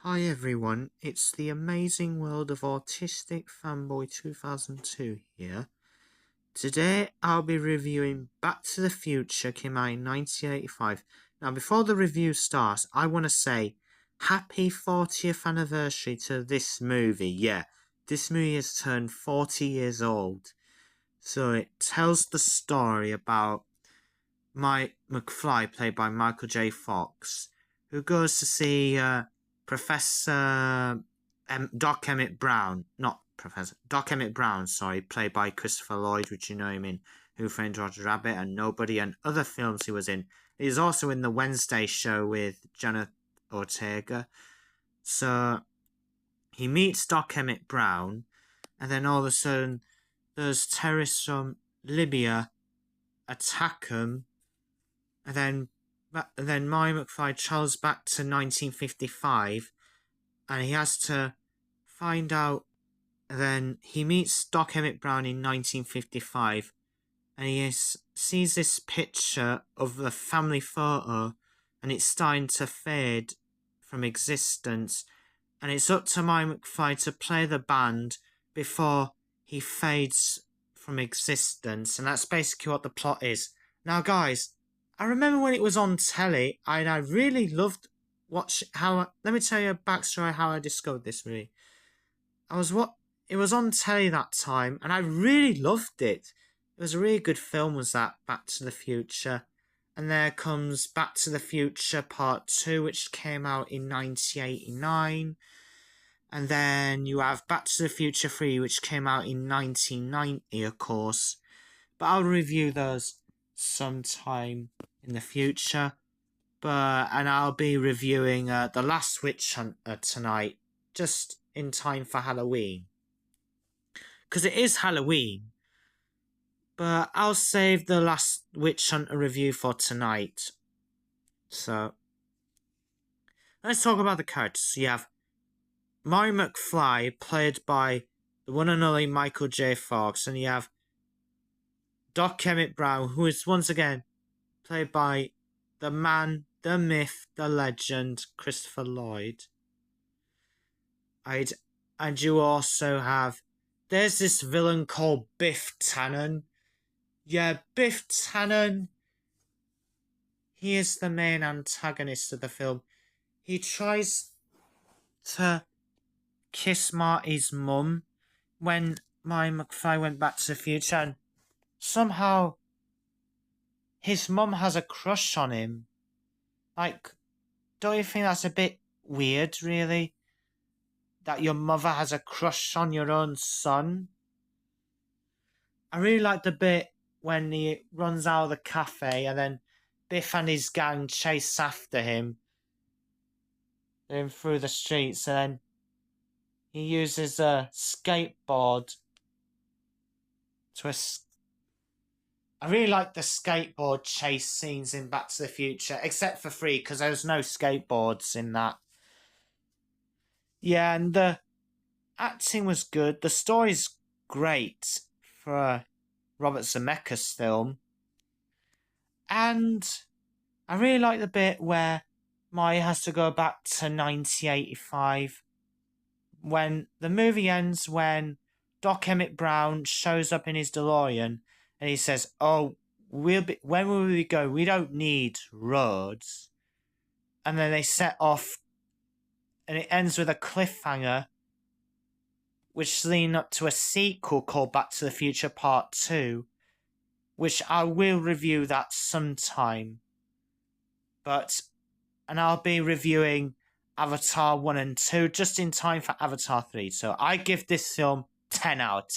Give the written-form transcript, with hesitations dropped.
Hi everyone, it's the Amazing World of Autistic Fanboy 2002 here. Today I'll be reviewing Back to the Future, came out in 1985. Now before the review starts, I want to say happy 40th anniversary to this movie. Yeah, this movie has turned 40 years old. So it tells the story about Mike McFly, played by Michael J. Fox, who goes to see Professor Doc Emmett Brown, not Professor, Doc Emmett Brown, sorry, played by Christopher Lloyd, which you know him in Who Framed Roger Rabbit and Nobody and other films he was in. He's also in The Wednesday Show with Jenna Ortega. So he meets Doc Emmett Brown, and then all of a sudden those terrorists from Libya attack him. And then Marty McFly travels back to 1955, and he has to find out. And then he meets Doc Emmett Brown in 1955, and he sees this picture of a family photo, and it's starting to fade from existence. And it's up to Marty McFly to play the band before he fades from existence, and that's basically what the plot is. Now, guys, I remember when it was on telly, and I really loved let me tell you a backstory how I discovered this movie. It was on telly that time, and I really loved it. It was a really good film, was that, Back to the Future. And there comes Back to the Future Part 2, which came out in 1989. And then you have Back to the Future 3, which came out in 1990, of course. But I'll review those sometime in the future. And I'll be reviewing The Last Witch Hunter tonight, just in time for Halloween. Because it is Halloween. But I'll save The Last Witch Hunter review for tonight. So, let's talk about the characters. You have Marty McFly, played by the one and only Michael J. Fox, and you have Doc Emmett Brown, who is once again played by the man, the myth, the legend, Christopher Lloyd. And you also have, there's this villain called Biff Tannen. Yeah, Biff Tannen. He is the main antagonist of the film. He tries to kiss Marty's mum when Marty McFly went back to the future, and somehow his mum has a crush on him. Like, don't you think that's a bit weird, really? That your mother has a crush on your own son? I really like the bit when he runs out of the cafe and then Biff and his gang chase after him through the streets, and then he uses a skateboard to I really like the skateboard chase scenes in Back to the Future, except for 3, because there's no skateboards in that. Yeah, and the acting was good. The story's great for a Robert Zemeckis film. And I really like the bit where Marty has to go back to 1985. When the movie ends, when Doc Emmett Brown shows up in his DeLorean and he says, "Oh, when will we go? We don't need roads." And then they set off, and it ends with a cliffhanger, which leads up to a sequel called Back to the Future Part 2, which I will review that sometime. And I'll be reviewing Avatar 1 and 2 just in time for Avatar 3. So I give this film 10 out of 10.